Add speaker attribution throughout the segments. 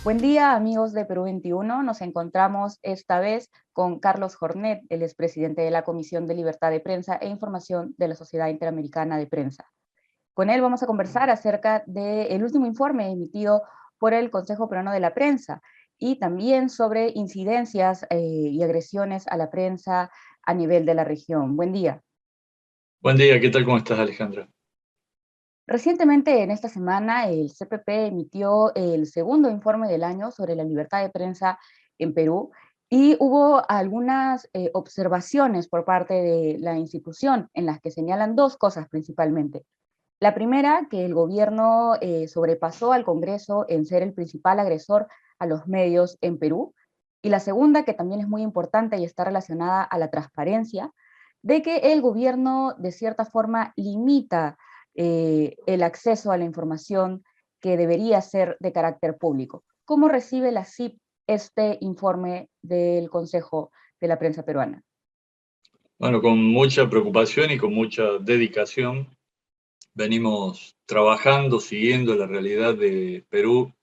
Speaker 1: Buen día, amigos de Perú 21. Nos encontramos esta vez con Carlos Jornet, el expresidente de la Comisión de Libertad de Prensa e Información de la Sociedad Interamericana de Prensa. Con él vamos a conversar acerca del último informe emitido por el Consejo Peruano de la Prensa y también sobre incidencias y agresiones a la prensa a nivel de la región. Buen día.
Speaker 2: Buen día, ¿qué tal? ¿Cómo estás, Alejandra?
Speaker 1: Recientemente, en esta semana, el CPP emitió el segundo informe del año sobre la libertad de prensa en Perú y hubo algunas observaciones por parte de la institución en las que señalan dos cosas principalmente. La primera, que el gobierno sobrepasó al Congreso en ser el principal agresor a los medios en Perú. Y la segunda, que también es muy importante y está relacionada a la transparencia, de que el gobierno de cierta forma limita el acceso a la información que debería ser de carácter público. ¿Cómo recibe la CIP este informe del Consejo de la Prensa Peruana?
Speaker 2: Bueno, con mucha preocupación y con mucha dedicación venimos trabajando, siguiendo la realidad de Perú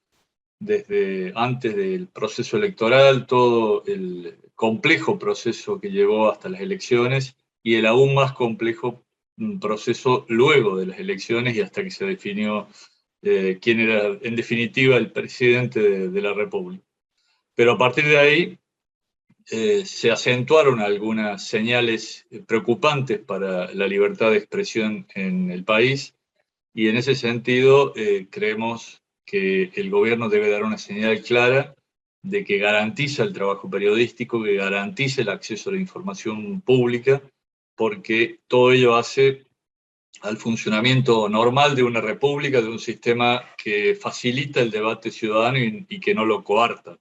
Speaker 2: desde antes del proceso electoral, todo el complejo proceso que llevó hasta las elecciones y el aún más complejo proceso luego de las elecciones y hasta que se definió quién era en definitiva el presidente de la República. Pero a partir de ahí se acentuaron algunas señales preocupantes para la libertad de expresión en el país y en ese sentido creemos que el gobierno debe dar una señal clara de que garantiza el trabajo periodístico, que garantice el acceso a la información pública, porque todo ello hace al funcionamiento normal de una república, de un sistema que facilita el debate ciudadano y que no lo coarta.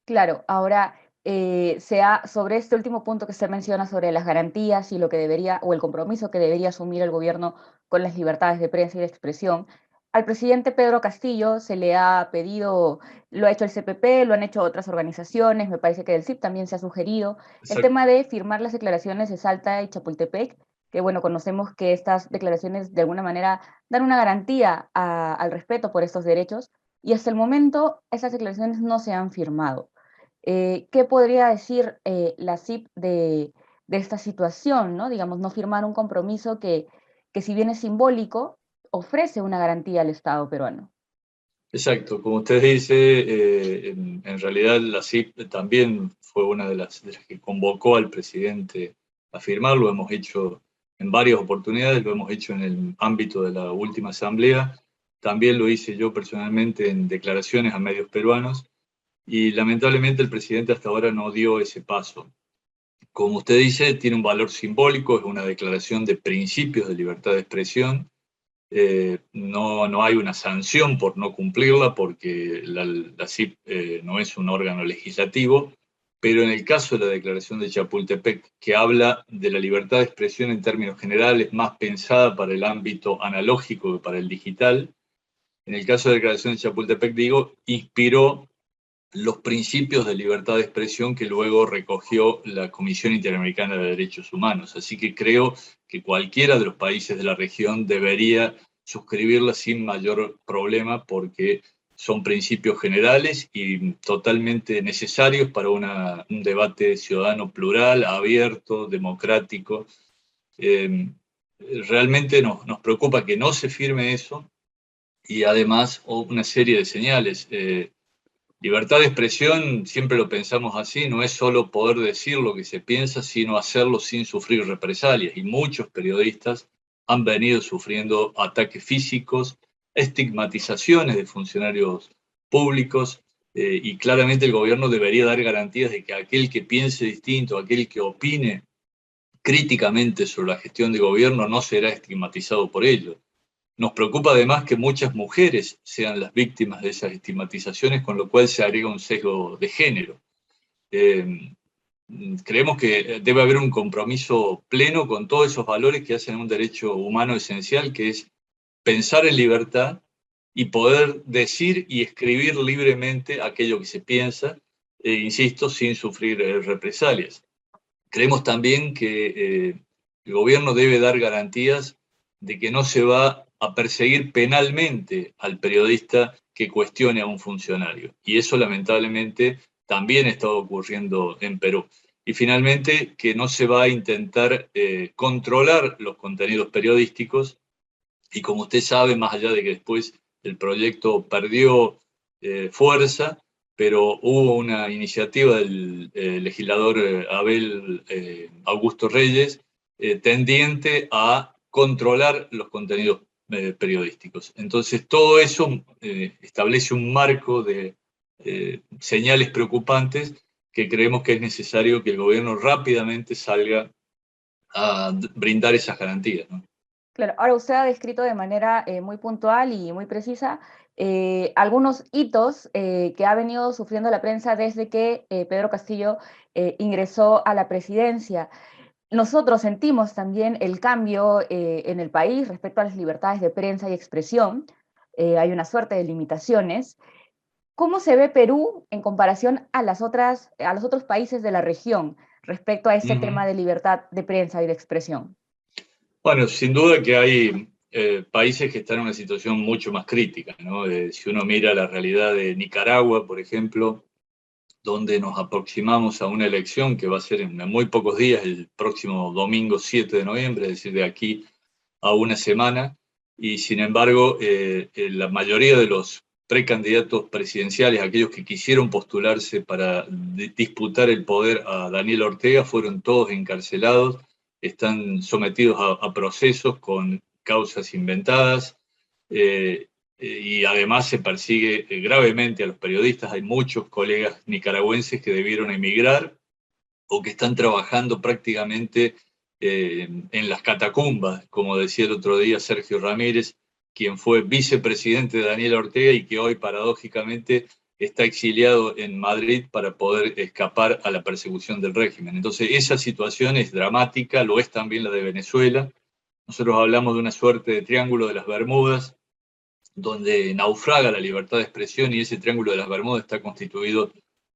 Speaker 1: Claro, ahora, sobre este último punto que usted menciona sobre las garantías y lo que debería, o el compromiso que debería asumir el gobierno con las libertades de prensa y de expresión, al presidente Pedro Castillo se le ha pedido, lo ha hecho el CPP, lo han hecho otras organizaciones, me parece que del CIP también se ha sugerido, el
Speaker 2: Exacto.
Speaker 1: tema de firmar las declaraciones de Salta y Chapultepec, que bueno, conocemos que estas declaraciones de alguna manera dan una garantía al respeto por estos derechos, y hasta el momento esas declaraciones no se han firmado. ¿Qué podría decir la CIP de esta situación, ¿no? Digamos, no firmar un compromiso que si bien es simbólico, ofrece una garantía al Estado peruano?
Speaker 2: Exacto, como usted dice, en realidad la CIP también fue una de las que convocó al presidente a firmar, lo hemos hecho en varias oportunidades, lo hemos hecho en el ámbito de la última asamblea, también lo hice yo personalmente en declaraciones a medios peruanos y lamentablemente el presidente hasta ahora no dio ese paso. Como usted dice, tiene un valor simbólico, es una declaración de principios de libertad de expresión. No hay una sanción por no cumplirla porque la CIP no es un órgano legislativo, pero en el caso de la declaración de Chapultepec, que habla de la libertad de expresión en términos generales, más pensada para el ámbito analógico que para el digital, en el caso de la declaración de Chapultepec, digo, inspiró los principios de libertad de expresión que luego recogió la Comisión Interamericana de Derechos Humanos. Así que creo que cualquiera de los países de la región debería suscribirla sin mayor problema porque son principios generales y totalmente necesarios para un debate ciudadano plural, abierto, democrático. Realmente nos preocupa que no se firme eso y además una serie de señales. Libertad de expresión, siempre lo pensamos así, no es solo poder decir lo que se piensa, sino hacerlo sin sufrir represalias. Y muchos periodistas han venido sufriendo ataques físicos, estigmatizaciones de funcionarios públicos, y claramente el gobierno debería dar garantías de que aquel que piense distinto, aquel que opine críticamente sobre la gestión de gobierno, no será estigmatizado por ello. Nos preocupa además que muchas mujeres sean las víctimas de esas estigmatizaciones, con lo cual se agrega un sesgo de género. Eh, Creemos que debe haber un compromiso pleno con todos esos valores que hacen un derecho humano esencial, que es pensar en libertad y poder decir y escribir libremente aquello que se piensa, insisto, sin sufrir represalias. Creemos también que el gobierno debe dar garantías de que no se va a perseguir penalmente al periodista que cuestione a un funcionario. Y eso lamentablemente también está ocurriendo en Perú. Y finalmente, que no se va a intentar controlar los contenidos periodísticos. Y como usted sabe, más allá de que después el proyecto perdió fuerza, pero hubo una iniciativa del legislador Abel Augusto Reyes tendiente a controlar los contenidos periodísticos. Entonces, todo eso establece un marco de señales preocupantes que creemos que es necesario que el gobierno rápidamente salga a brindar esas garantías, ¿no?
Speaker 1: Claro, ahora usted ha descrito de manera muy puntual y muy precisa algunos hitos que ha venido sufriendo la prensa desde que Pedro Castillo ingresó a la presidencia. Nosotros sentimos también el cambio en el país respecto a las libertades de prensa y expresión. Hay una suerte de limitaciones. ¿Cómo se ve Perú en comparación a a los otros países de la región respecto a ese tema
Speaker 2: Ujú.
Speaker 1: de libertad de prensa y de expresión?
Speaker 2: Bueno, sin duda que hay países que están en una situación mucho más crítica, ¿no? Si uno mira la realidad de Nicaragua, por ejemplo, donde nos aproximamos a una elección que va a ser en muy pocos días, el próximo domingo 7 de noviembre, es decir, de aquí a una semana, y sin embargo, la mayoría de los precandidatos presidenciales, aquellos que quisieron postularse para disputar el poder a Daniel Ortega, fueron todos encarcelados, están sometidos a procesos con causas inventadas, eh, y además se persigue gravemente a los periodistas. Hay muchos colegas nicaragüenses que debieron emigrar o que están trabajando prácticamente en las catacumbas, como decía el otro día Sergio Ramírez, quien fue vicepresidente de Daniel Ortega y que hoy paradójicamente está exiliado en Madrid para poder escapar a la persecución del régimen. Entonces, esa situación es dramática, lo es también la de Venezuela. Nosotros hablamos de una suerte de triángulo de las Bermudas, donde naufraga la libertad de expresión, y ese triángulo de las Bermudas está constituido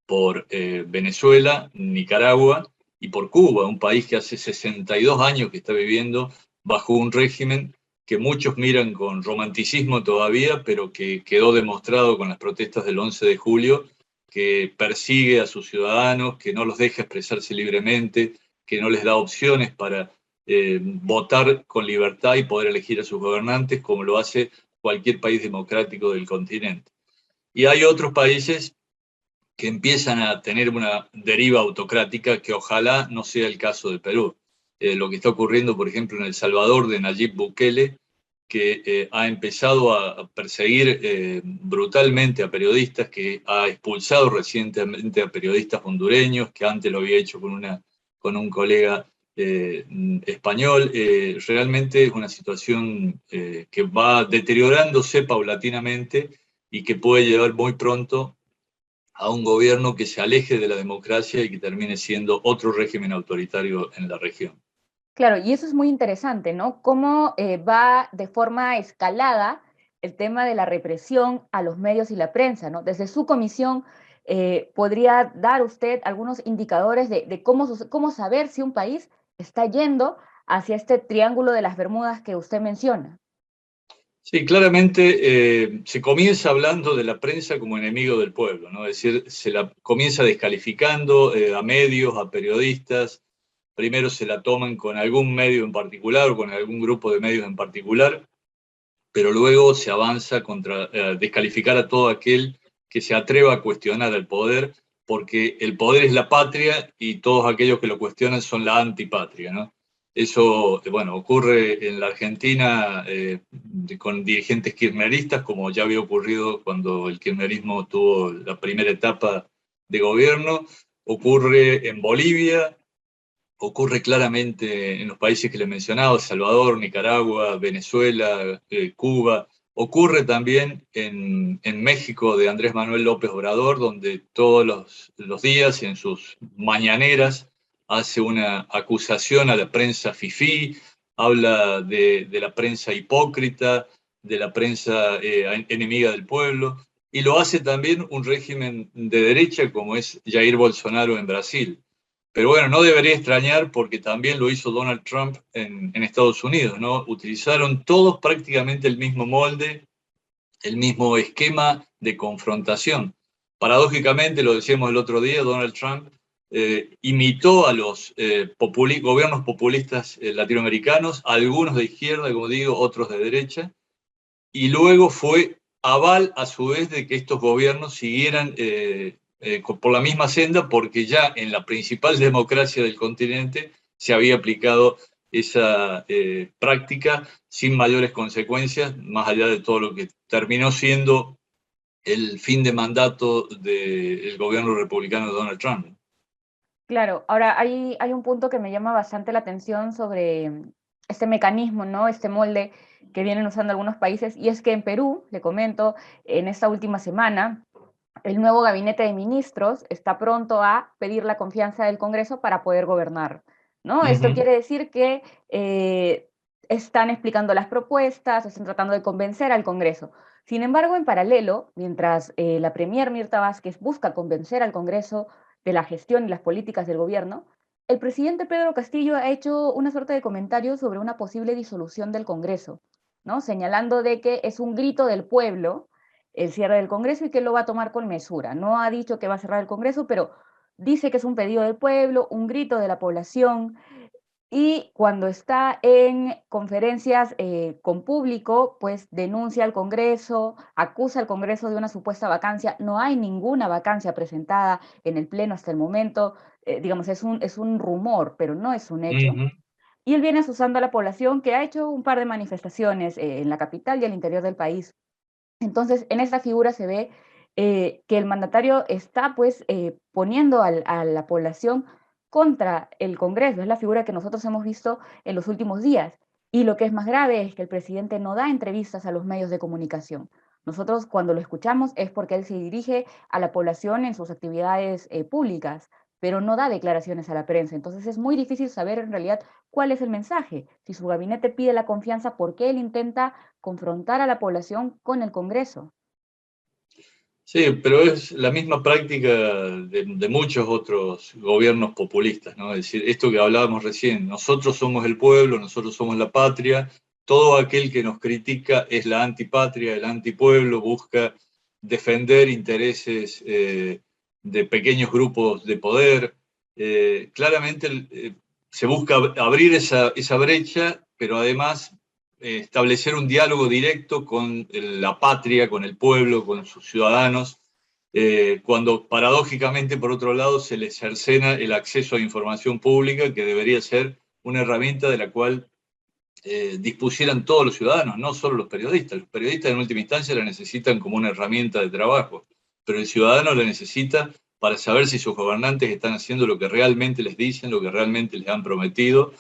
Speaker 2: por Venezuela, Nicaragua y por Cuba, un país que hace 62 años que está viviendo bajo un régimen que muchos miran con romanticismo todavía, pero que quedó demostrado con las protestas del 11 de julio, que persigue a sus ciudadanos, que no los deja expresarse libremente, que no les da opciones para votar con libertad y poder elegir a sus gobernantes, como lo hace cualquier país democrático del continente. Y hay otros países que empiezan a tener una deriva autocrática que ojalá no sea el caso de Perú. Lo que está ocurriendo, por ejemplo, en El Salvador de Nayib Bukele, que ha empezado a perseguir brutalmente a periodistas, que ha expulsado recientemente a periodistas hondureños, que antes lo había hecho con un colega español. Realmente es una situación que va deteriorándose paulatinamente y que puede llevar muy pronto a un gobierno que se aleje de la democracia y que termine siendo otro régimen autoritario en la región.
Speaker 1: Claro, y eso es muy interesante, ¿no? Cómo va de forma escalada el tema de la represión a los medios y la prensa, ¿no? Desde su comisión, ¿podría dar usted algunos indicadores de cómo saber si un país está yendo hacia este triángulo de las Bermudas que usted menciona?
Speaker 2: Sí, claramente se comienza hablando de la prensa como enemigo del pueblo, ¿no? Es decir, se la comienza descalificando a medios, a periodistas. Primero se la toman con algún medio en particular o con algún grupo de medios en particular, pero luego se avanza contra descalificar a todo aquel que se atreva a cuestionar el poder, porque el poder es la patria y todos aquellos que lo cuestionan son la antipatria, ¿no? Eso, bueno, ocurre en la Argentina con dirigentes kirchneristas, como ya había ocurrido cuando el kirchnerismo tuvo la primera etapa de gobierno, ocurre en Bolivia, ocurre claramente en los países que le he mencionado: Salvador, Nicaragua, Venezuela, Cuba. Ocurre también en México de Andrés Manuel López Obrador, donde todos los días en sus mañaneras hace una acusación a la prensa fifí, habla de la prensa hipócrita, de la prensa enemiga del pueblo, y lo hace también un régimen de derecha como es Jair Bolsonaro en Brasil. Pero bueno, no debería extrañar porque también lo hizo Donald Trump en Estados Unidos, ¿no? Utilizaron todos prácticamente el mismo molde, el mismo esquema de confrontación. Paradójicamente, lo decíamos el otro día, Donald Trump imitó a los gobiernos populistas latinoamericanos, algunos de izquierda, como digo, otros de derecha, y luego fue aval a su vez de que estos gobiernos siguieran por la misma senda, porque ya en la principal democracia del continente se había aplicado esa práctica sin mayores consecuencias, más allá de todo lo que terminó siendo el fin de mandato del gobierno republicano de Donald Trump.
Speaker 1: Claro, ahora hay un punto que me llama bastante la atención sobre este mecanismo, ¿no? Este molde que vienen usando algunos países, y es que en Perú, le comento, en esta última semana, el nuevo gabinete de ministros está pronto a pedir la confianza del Congreso para poder gobernar, ¿no?
Speaker 2: Uh
Speaker 1: Esto
Speaker 2: -huh.
Speaker 1: quiere decir que están explicando las propuestas, están tratando de convencer al Congreso. Sin embargo, en paralelo, mientras la premier Mirta Vázquez busca convencer al Congreso de la gestión y las políticas del gobierno, el presidente Pedro Castillo ha hecho una suerte de comentario sobre una posible disolución del Congreso, ¿no? Señalando de que es un grito del pueblo el cierre del Congreso y que lo va a tomar con mesura. No ha dicho que va a cerrar el Congreso, pero dice que es un pedido del pueblo, un grito de la población, y cuando está en conferencias con público, pues denuncia al Congreso, acusa al Congreso de una supuesta vacancia. No hay ninguna vacancia presentada en el Pleno hasta el momento. Digamos, es un rumor, pero no es un
Speaker 2: Uh
Speaker 1: hecho.
Speaker 2: -huh.
Speaker 1: Y él viene asusando a la población, que ha hecho un par de manifestaciones en la capital y al interior del país. Entonces, en esta figura se ve que el mandatario está pues poniendo a la población contra el Congreso. Es la figura que nosotros hemos visto en los últimos días. Y lo que es más grave es que el presidente no da entrevistas a los medios de comunicación. Nosotros cuando lo escuchamos es porque él se dirige a la población en sus actividades públicas, pero no da declaraciones a la prensa. Entonces es muy difícil saber en realidad cuál es el mensaje. Si su gabinete pide la confianza, ¿por qué él intenta confrontar a la población con el Congreso?
Speaker 2: Sí, pero es la misma práctica de muchos otros gobiernos populistas, ¿no? Es decir, esto que hablábamos recién, nosotros somos el pueblo, nosotros somos la patria, todo aquel que nos critica es la antipatria, el antipueblo, busca defender intereses de pequeños grupos de poder. Claramente se busca abrir esa brecha, pero además establecer un diálogo directo con la patria, con el pueblo, con sus ciudadanos, cuando paradójicamente, por otro lado, se les cercena el acceso a información pública, que debería ser una herramienta de la cual dispusieran todos los ciudadanos, no solo los periodistas. Los periodistas en última instancia la necesitan como una herramienta de trabajo, pero el ciudadano la necesita para saber si sus gobernantes están haciendo lo que realmente les dicen, lo que realmente les han prometido,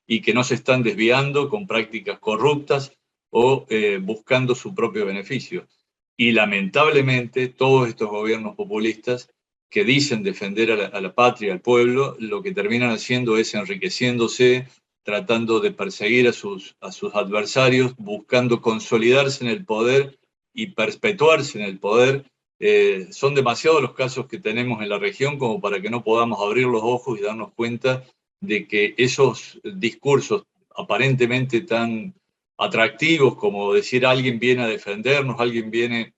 Speaker 2: y que no se están desviando con prácticas corruptas o buscando su propio beneficio. Y lamentablemente todos estos gobiernos populistas que dicen defender a la patria, al pueblo, lo que terminan haciendo es enriqueciéndose, tratando de perseguir a sus adversarios, buscando consolidarse en el poder y perpetuarse en el poder. Son demasiados los casos que tenemos en la región como para que no podamos abrir los ojos y darnos cuenta de que esos discursos aparentemente tan atractivos como decir alguien viene a defendernos, alguien viene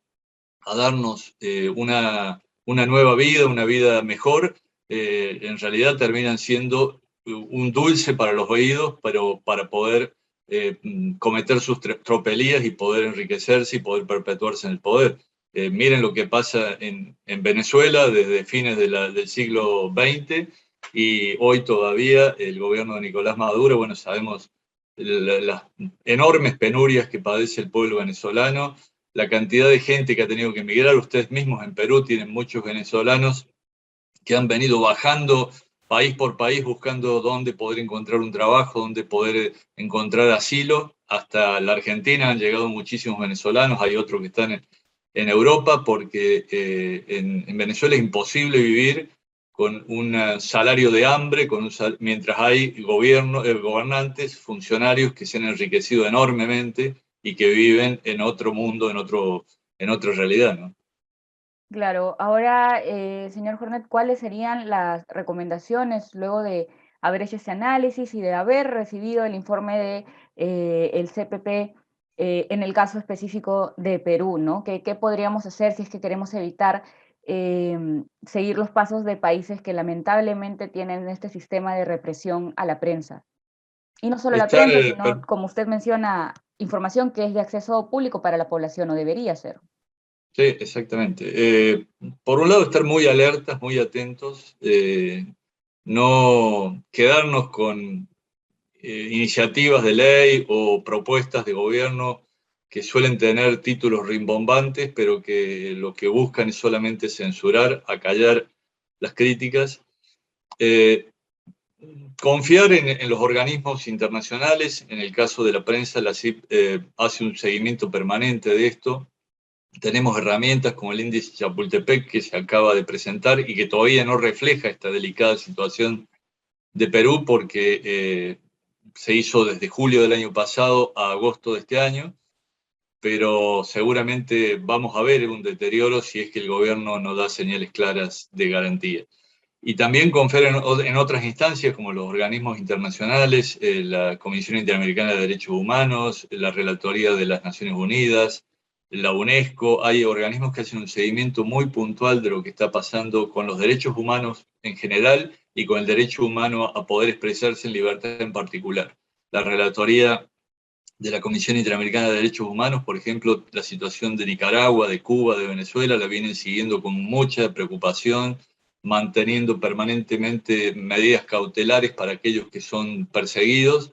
Speaker 2: a darnos una nueva vida, una vida mejor, en realidad terminan siendo un dulce para los oídos, pero para poder cometer sus tropelías y poder enriquecerse y poder perpetuarse en el poder. Miren lo que pasa en Venezuela desde fines del siglo XX y hoy todavía el gobierno de Nicolás Maduro, bueno, sabemos las enormes penurias que padece el pueblo venezolano, la cantidad de gente que ha tenido que emigrar. Ustedes mismos en Perú tienen muchos venezolanos que han venido bajando país por país buscando dónde poder encontrar un trabajo, dónde poder encontrar asilo. Hasta la Argentina han llegado muchísimos venezolanos, hay otros que están en Europa, porque en Venezuela es imposible vivir con un salario de hambre, mientras hay gobernantes, funcionarios que se han enriquecido enormemente y que viven en otro mundo, en otra realidad, ¿no?
Speaker 1: Claro, ahora, señor Jornet, ¿cuáles serían las recomendaciones luego de haber hecho este análisis y de haber recibido el informe de el CPP en el caso específico de Perú, ¿no? ¿Qué podríamos hacer si es que queremos evitar seguir los pasos de países que lamentablemente tienen este sistema de represión a la prensa? Y no solo la
Speaker 2: Estar,
Speaker 1: prensa, sino, como usted menciona, información que es de acceso público para la población, o debería ser.
Speaker 2: sí, exactamente. Por un lado, estar muy alertas, muy atentos, no quedarnos con iniciativas de ley o propuestas de gobierno que suelen tener títulos rimbombantes, pero que lo que buscan es solamente censurar, acallar las críticas. Eh, Confiar en los organismos internacionales. En el caso de la prensa, la CIP hace un seguimiento permanente de esto. Tenemos herramientas como el índice Chapultepec, que se acaba de presentar y que todavía no refleja esta delicada situación de Perú, porque se hizo desde julio del año pasado a agosto de este año, pero seguramente vamos a ver un deterioro si es que el gobierno no da señales claras de garantía. Y también confiar en otras instancias como los organismos internacionales, la Comisión Interamericana de Derechos Humanos, la Relatoría de las Naciones Unidas, la UNESCO. Hay organismos que hacen un seguimiento muy puntual de lo que está pasando con los derechos humanos en general y con el derecho humano a poder expresarse en libertad en particular. La Relatoría de la Comisión Interamericana de Derechos Humanos, por ejemplo, la situación de Nicaragua, de Cuba, de Venezuela, la vienen siguiendo con mucha preocupación, manteniendo permanentemente medidas cautelares para aquellos que son perseguidos.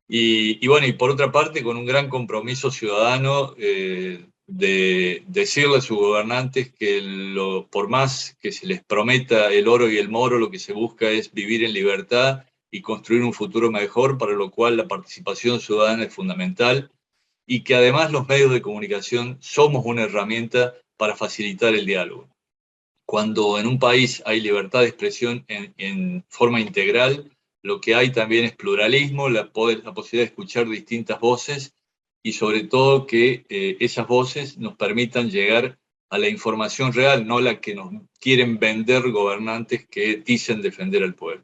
Speaker 2: Y bueno, y por otra parte, con un gran compromiso ciudadano de decirle a sus gobernantes que por más que se les prometa el oro y el moro, lo que se busca es vivir en libertad y construir un futuro mejor, para lo cual la participación ciudadana es fundamental, y que además los medios de comunicación somos una herramienta para facilitar el diálogo. Cuando en un país hay libertad de expresión en forma integral, lo que hay también es pluralismo, la posibilidad de escuchar distintas voces, y sobre todo que esas voces nos permitan llegar a la información real, no la que nos quieren vender gobernantes que dicen defender al pueblo.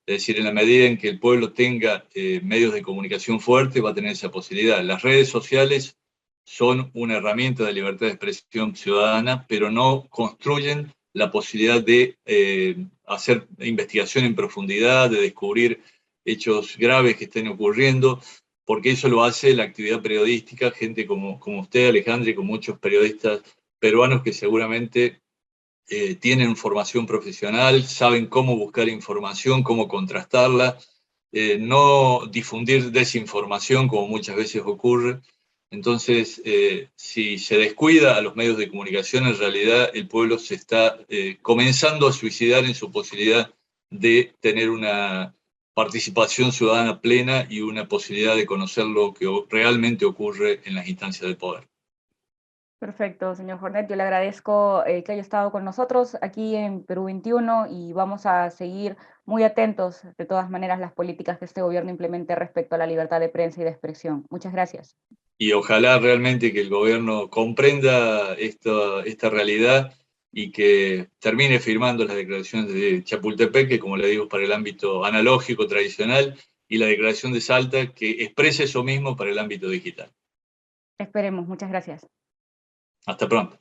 Speaker 2: Es decir, en la medida en que el pueblo tenga medios de comunicación fuertes, va a tener esa posibilidad. Las redes sociales son una herramienta de libertad de expresión ciudadana, pero no construyen la posibilidad de hacer investigación en profundidad, de descubrir hechos graves que estén ocurriendo, porque eso lo hace la actividad periodística, gente como usted, Alejandra, y con muchos periodistas peruanos que seguramente tienen formación profesional, saben cómo buscar información, cómo contrastarla, no difundir desinformación como muchas veces ocurre. Entonces, si se descuida a los medios de comunicación, en realidad el pueblo se está comenzando a suicidar en su posibilidad de tener una participación ciudadana plena y una posibilidad de conocer lo que realmente ocurre en las instancias de poder.
Speaker 1: Perfecto, señor Jornet. Yo le agradezco que haya estado con nosotros aquí en Perú 21 y vamos a seguir muy atentos, de todas maneras, las políticas que este gobierno implemente respecto a la libertad de prensa y de expresión. Muchas gracias.
Speaker 2: Y ojalá realmente que el gobierno comprenda esta realidad y que termine firmando las declaraciones de Chapultepec, que como le digo, para el ámbito analógico, tradicional, y la declaración de Salta, que exprese eso mismo para el ámbito digital.
Speaker 1: Esperemos. Muchas gracias.
Speaker 2: Hasta pronto.